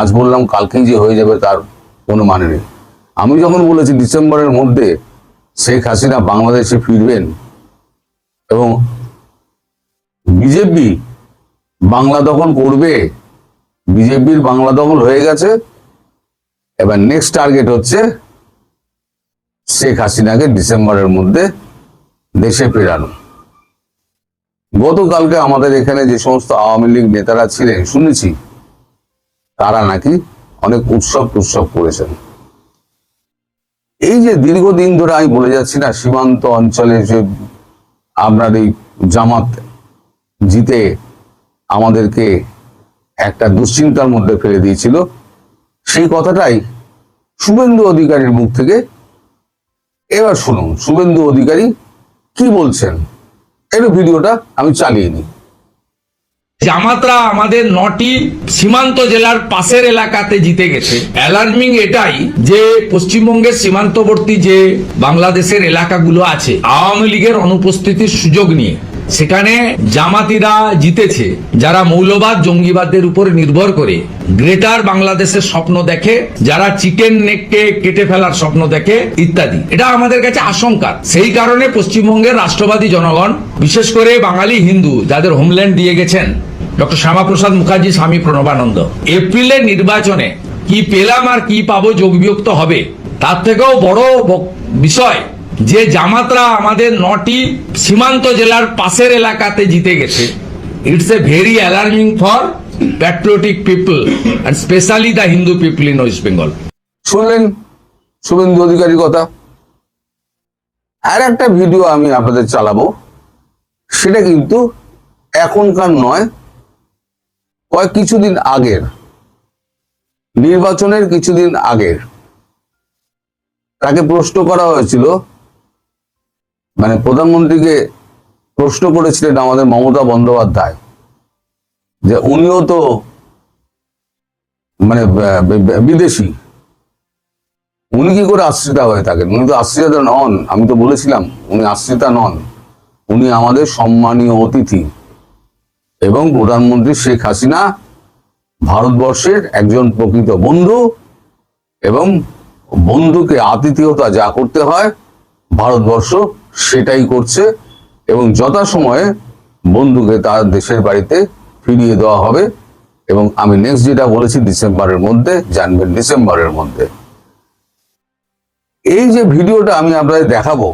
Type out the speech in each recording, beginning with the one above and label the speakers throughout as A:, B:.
A: আজ বললাম কালকেই যে হয়ে যাবে তার কোনো মানে নেই। আমি যখন বলেছি ডিসেম্বরের মধ্যে শেখ হাসিনা বাংলাদেশে ফিরবেন এবং বিজেপি বাংলা দখল করবে, বিজেপির বাংলা দখল হয়ে গেছে, এবার নেক্সট টার্গেট হচ্ছে শেখ হাসিনাকে ডিসেম্বরের মধ্যে দেশে ফেরানো। গতকালকে আমাদের এখানে যে সমস্ত আওয়ামী লীগ নেতারা ছিলেন শুনেছি তারা নাকি অনেক উৎসব করেছেন। এই যে দীর্ঘদিন ধরে আমি বলে যাচ্ছি না, সীমান্ত অঞ্চলে যে আপনার এই জামাত জিতে আমাদেরকে একটা দুশ্চিন্তার মধ্যে ফেলে দিয়েছিল, সেই কথাটাই শুভেন্দু অধিকারীর মুখ থেকে এবার শুনুন শুভেন্দু অধিকারী কি বলছেন। এই ভিডিওটা আমি চালিয়ে নিই।
B: জামাতরা আমাদের 9টি সীমান্ত জেলার পাশের এলাকাতে জিতে গেছে। অ্যালার্মিং এটাই যে পশ্চিমবঙ্গের সীমান্তবর্তী যে বাংলাদেশের এলাকাগুলো আছে আওয়ামী লীগের অনুপস্থিতির সুযোগ নিয়ে সেখানে জামাতিরা জিতেছে, যারা মৌলবাদ জঙ্গিবাদের উপর নির্ভর করে গ্রেটার বাংলাদেশের স্বপ্ন দেখে, যারা চিকেন নেককে কেটে ফেলার স্বপ্ন দেখে ইত্যাদি। এটা আমাদের কাছে আশঙ্কা। সেই কারণে পশ্চিমবঙ্গের রাষ্ট্রবাদী জনগণ, বিশেষ করে বাঙালি হিন্দু যাদের হোমল্যান্ড দিয়ে গেছেন ডক্টর শ্যামাপ্রসাদ মুখার্জি, স্বামী প্রণবানন্দ, এপ্রিলের নির্বাচনে কি পেলাম আর কি পাবো যোগ বিয়োগ হবে। তার থেকেও বড় বিষয় যে জামাতরা আমাদের 9টি সীমান্ত জেলার পাশের এলাকাতে জিতে গেছে। It's a very alarming for patriotic people and specially the Hindu people in West Bengal.
A: শুনলেন শুভেন্দু অধিকারীর কথা। আর একটা ভিডিও আমি আপনাদের চালাবো, সেটা কিন্তু এখনকার নয়, কিছুদিন আগের, নির্বাচনের কিছুদিন আগের। তাকে প্রশ্ন করা হয়েছিল, মানে প্রধানমন্ত্রীকে প্রশ্ন করেছিলেন আমাদের মমতা বন্দ্যোপাধ্যায়, যে উনিও তো মানে বিদেশি, উনি কি করে আশ্রিতা হয়ে থাকেন? উনি তো আশ্রিতা নন। আমি তো বলেছিলাম উনি আশ্রিতা নন, উনি আমাদের সম্মানীয় অতিথি। এবং প্রধানমন্ত্রী শেখ হাসিনা ভারতবর্ষের একজন প্রকৃত বন্ধু, এবং বন্ধুকে আতিথেয়তা যা করতে হয় ভারতবর্ষ সেটাই করছে, এবং যথাসময়ে বন্ধুকে তার দেশের বাড়িতে ফিরিয়ে দেওয়া হবে। এবং আমি নেক্সট যেটা বলেছি ডিসেম্বরের মধ্যে, জানবেন ডিসেম্বরের মধ্যে। এই যে ভিডিওটা আমি আপনাদের দেখাবো,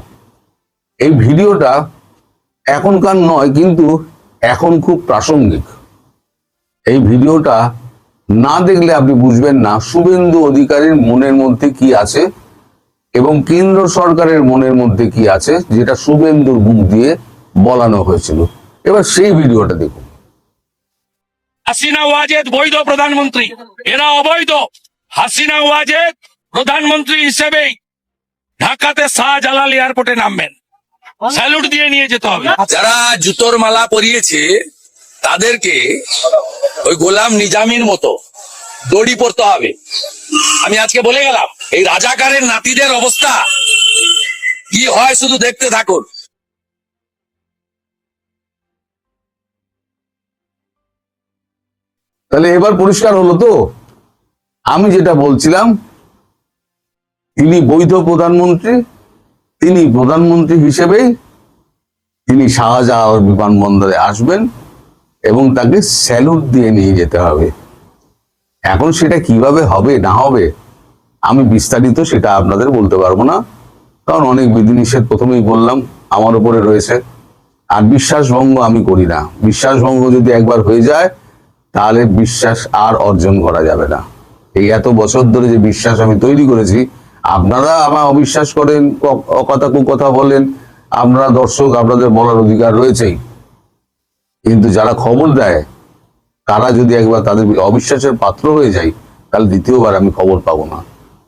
A: এই ভিডিওটা এখনকার নয়, কিন্তু এখন খুব প্রাসঙ্গিক। এই ভিডিওটা না দেখলে আপনি বুঝবেন না শুভেন্দু অধিকারীর মনের মধ্যে কি আছে এবং কেন্দ্র সরকারের মনের মধ্যে কি আছে, যেটা শুভেন্দুর মুখ দিয়ে বলানো হয়েছিল। এবার সেই ভিডিওটা দেখুন।
C: হাসিনা ওয়াজেদ বৈধ প্রধানমন্ত্রী, এরা অবৈধ। হাসিনা ওয়াজেদ প্রধানমন্ত্রী হিসেবে ঢাকাতে শাহজালাল এয়ারপোর্টে নামবেন, স্যালুট দিয়ে নিয়ে যেতে হবে। যারা জুতোর মালা পরিয়েছে তাদেরকে ওই গোলাম নিজামীর মতো দড়ি পড়তে হবে। আমি আজকে বলে গেলাম, এই রাজাকারের নাতিদের অবস্থা কি হয় শুধু দেখতে থাকুন।
A: তাহলে এবার পরিষ্কার হলো তো, আমি যেটা বলছিলাম, তিনি বৈধ প্রধানমন্ত্রী, তিনি প্রধানমন্ত্রী হিসেবেই তিনি শাহজালাল বিমানবন্দরে আসবেন এবং তাকে স্যালুট দিয়ে নিয়ে যেতে হবে। এখন সেটা কিভাবে হবে না হবে আমি বিস্তারিত সেটা আপনাদের বলতে পারবো না, কারণ অনেক বিধিনিষেধ প্রথমেই বললাম আমার উপরে রয়েছে। আর বিশ্বাসভঙ্গ আমি করি না। বিশ্বাসভঙ্গ যদি একবার হয়ে যায় তাহলে বিশ্বাস আর অর্জন করা যাবে না। এই এত বছর ধরে যে বিশ্বাস আমি তৈরি করেছি, আপনারা আমার অবিশ্বাস করেন, অকথা কুকথা বলেন, আপনারা দর্শক, আপনাদের বলার অধিকার রয়েছেই, কিন্তু যারা খবর দেয় তারা যদি একবার তাদের অবিশ্বাসের পাত্র হয়ে যায় তাহলে দ্বিতীয়বার আমি খবর পাবো না।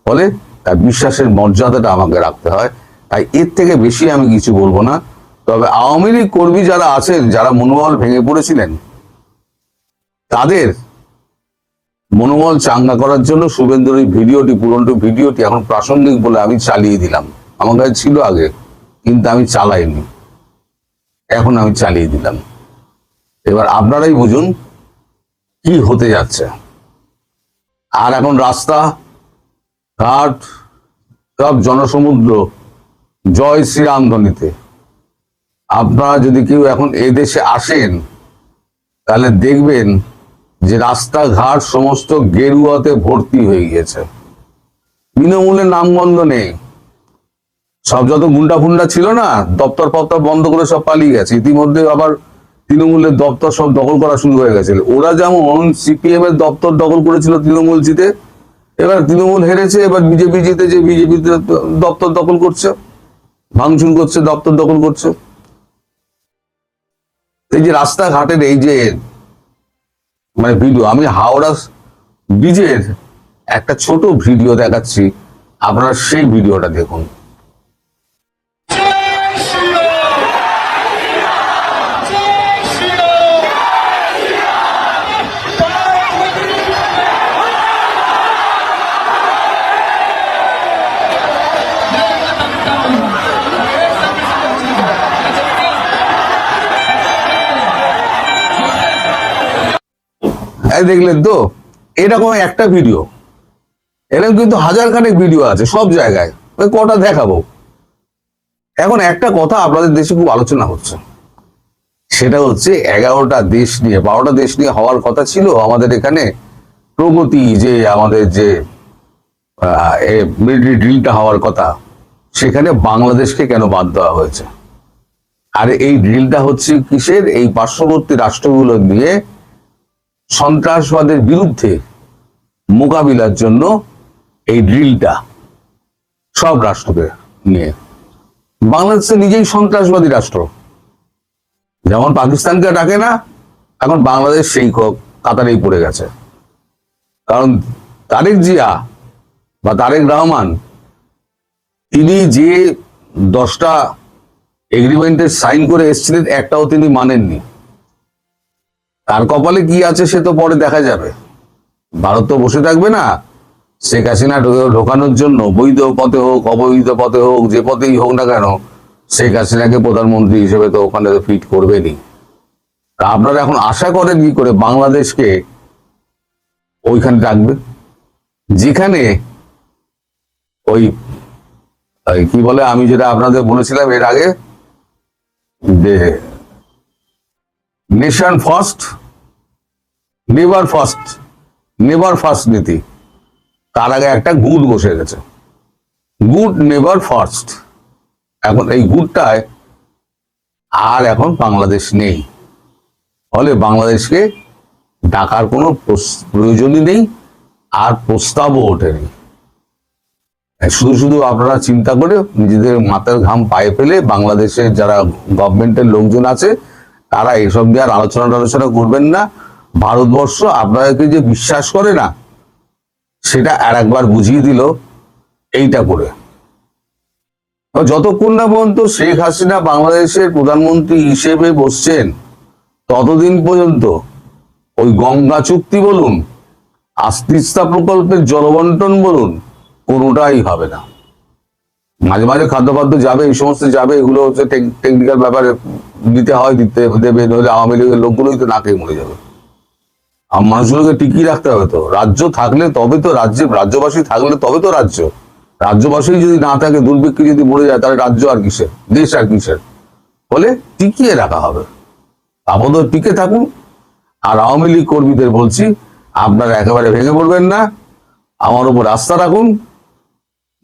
A: ফলে তার বিশ্বাসের মর্যাদাটা আমাকে রাখতে হয়। তাই এর থেকে বেশি আমি কিছু বলবো না। তবে আওয়ামী লীগ কর্মী যারা আছেন, যারা মনোবল ভেঙে পড়েছিলেন, তাদের মনোবল চাঙ্গা করার জন্য শুভেন্দুর এই ভিডিওটি, পুরনো ভিডিওটি এখন প্রাসঙ্গিক বলে আমি চালিয়ে দিলাম। আমার কাছে ছিল আগে, কিন্তু আমি চালাইনি, এখন আমি চালিয়ে দিলাম। এবার আপনারাই বুঝুন কি হতে যাচ্ছে। আর এখন রাস্তা ঘাট সব জনসমুদ্র জয় শ্রীরাম ধ্বনিতে। আপনারা যদি কেউ এখন এই দেশে আসেন তাহলে দেখবেন যে রাস্তাঘাট সমস্ত গেরুয়াতে ভর্তি হয়ে গিয়েছে, তৃণমূলের নামগন্ধ নেই। সব যত গুন্ডা ফুন্ডা ছিল না, দপ্তর ফপ্তর বন্ধ করে সব পালিয়ে গেছে। ইতিমধ্যে আবার তৃণমূলের দপ্তর সব দখল করা শুরু হয়ে গেছে। ওরা যেমন সিপিএম এর দপ্তর দখল করেছিল তৃণমূল জিতে, এবার তৃণমূল হেরেছে, এবার বিজেপি জিতে যে বিজেপি দপ্তর দখল করছে, ভাঙচুর করছে, দপ্তর দখল করছে। এই যে রাস্তাঘাটের এই যে মানে ভিডিও, আমি হাওড়া ব্রিজের একটা ছোট ভিডিও দেখাচ্ছি, আপনারা সেই ভিডিওটা দেখুন। এই দেখলেন তো, এরকম একটা ভিডিও, এরকম কিন্তু হাজার খানেক ভিডিও আছে সব জায়গায়, কটা দেখাবো। এখন একটা কথা আপনাদের দেশে খুব আলোচনা হচ্ছে, সেটা হচ্ছে 11টা দেশ নিয়ে 12টা দেশ নিয়ে হওয়ার কথা ছিল আমাদের এখানে প্রগতি, যে আমাদের যে মিলিটারি ড্রিলটা হওয়ার কথা, সেখানে বাংলাদেশকে কেন বাদ দেওয়া হয়েছে? আর এই ড্রিলটা হচ্ছে কিসের? এই পার্শ্ববর্তী রাষ্ট্রগুলো নিয়ে সন্ত্রাসবাদের বিরুদ্ধে মোকাবিলার জন্য এই ড্রিলটা, সব রাষ্ট্রকে নিয়ে। বাংলাদেশ নিজেই সন্ত্রাসবাদী রাষ্ট্র, যেমন পাকিস্তানকে ডাকে না, এখন বাংলাদেশ সেই কাতারেই পড়ে গেছে। কারণ তারেক জিয়া বা তারেক রহমান, তিনি যে 10টা এগ্রিমেন্টে সাইন করে এসেছিলেন, একটাও তিনি মানেননি। তার কপালে কি আছে সে তো পরে দেখা যাবে। ভারত তো বসে থাকবে না শেখ হাসিনা ঢোকানোর জন্য, বৈধ পথে হোক অবৈধ পথে হোক, যে পথেই হোক না কেন, শেখ হাসিনাকে প্রধানমন্ত্রী হিসেবে তো ওখানে ফিট করবেনি। তা আপনারা এখন আশা করেন কি করে বাংলাদেশকে ওইখানে রাখবে, যেখানে ওই কি বলে, আমি যেটা আপনাদের বলেছিলাম এর আগে, যে নেশন ফার্স্ট নেভার ফার্স্ট নীতি, তার আগে একটা গুড বসে গেছে, গুড নেভার ফার্স্ট। এখন এই গুডটায় আর এখন বাংলাদেশ নেই, ফলে বাংলাদেশকে ডাকার কোনো প্রয়োজনই নেই, আর প্রস্তাবও ওঠেনি। শুধু শুধু আপনারা চিন্তা করে নিজেদের মাথার ঘাম পায়ে ফেলে বাংলাদেশের যারা গভর্নমেন্টের লোকজন আছে তারা এসব নিয়ে আর আলোচনা করবেন না। ভারতবর্ষ আপনাদেরকে যে বিশ্বাস করে না, সেটা আর একবার বুঝিয়ে দিল এইটা করে। যতক্ষণ না পর্যন্ত শেখ হাসিনা বাংলাদেশের প্রধানমন্ত্রী হিসেবে বসছেন, ততদিন পর্যন্ত ওই গঙ্গা চুক্তি বলুন, তিস্তা প্রকল্পের জলবন্টন বলুন, কোনোটাই হবে না। মাঝে মাঝে খাদ্য যাবে, এই সমস্ত যাবে, এগুলো হচ্ছে টেকনিক্যাল ব্যাপারে, দিতে হয় দেবে, নইলে আওয়ামী লীগের লোকগুলোই তো না খেয়ে মরে যাবে। মানুষগুলোকে টিকিয়ে রাখতে হবে। তো রাজ্য থাকলে তবে তো রাজ্যবাসী থাকলে তবে তো রাজ্যবাসী যদি না থাকে, দুর্ভিক্ষে যদি মরে যায়, তাহলে রাজ্য আর কিসের, দেশ আর কিসের? ফলে টিকিয়ে রাখা হবে, আপাতত টিকে থাকুন। আর আওয়ামী লীগ কর্মীদের বলছি, আপনারা একেবারে ভেঙে পড়বেন না, আমার উপর আস্থা রাখুন।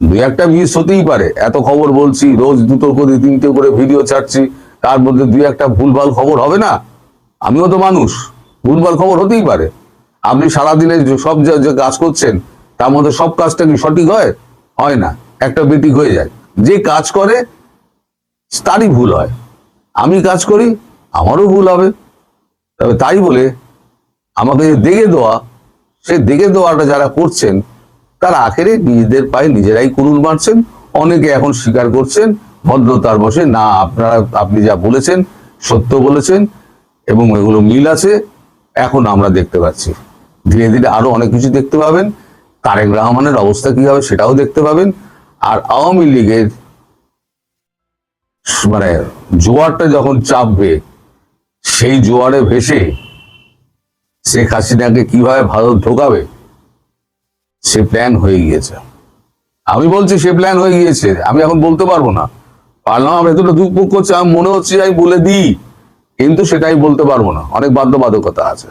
A: 2-1টা মিস হতেই পারে, এত খবর বলছি, রোজ 2টো করে 3টে করে ভিডিও ছাড়ছি, তার মধ্যে 2-1টা ভুলভাল খবর হবে না? আমিও তো মানুষ, ভুলভাল খবর হতেই পারে। আপনি সারাদিনে সব যে কাজ করছেন, তার মধ্যে সব কাজটা কি সঠিক হয় না, একটা বেঠিক হয়ে যায়। যে কাজ করে তারই ভুল হয়, আমি কাজ করি আমারও ভুল হবে। তবে তাই বলে আমাকে দেখে দেওয়া, সেই দেখে দেওয়াটা যারা করছেন, তারা আখেরে নিজেদের পায়ে নিজেরাই কুড়ুল মারছেন। অনেকে এখন স্বীকার করছেন ভদ্রতার বসে, না আপনি যা বলেছেন সত্য বলেছেন এবং এগুলো মিল আছে। এখন আমরা দেখতে পাচ্ছি, ধীরে ধীরে আরো অনেক কিছু দেখতে পাবেন। তারেক রহমানের অবস্থা কি হবে সেটাও দেখতে পাবেন। আর আওয়ামী লীগের মানে জোয়ারটা যখন চাপবে, সেই জোয়ারে ভেসে শেখ হাসিনাকে কিভাবে ভারত ঢোকাবে, সে প্ল্যান হয়ে গিয়েছে। আমি বলছি সে প্ল্যান হয়ে গিয়েছে, আমি এখন বলতে পারবো না। পারলাম আমার এতটা দুঃখ করছে, আমার মনে হচ্ছে আমি বলে দিই, কিন্তু সেটাই বলতে পারবো না, অনেক বাধ্যবাধকতা আছে।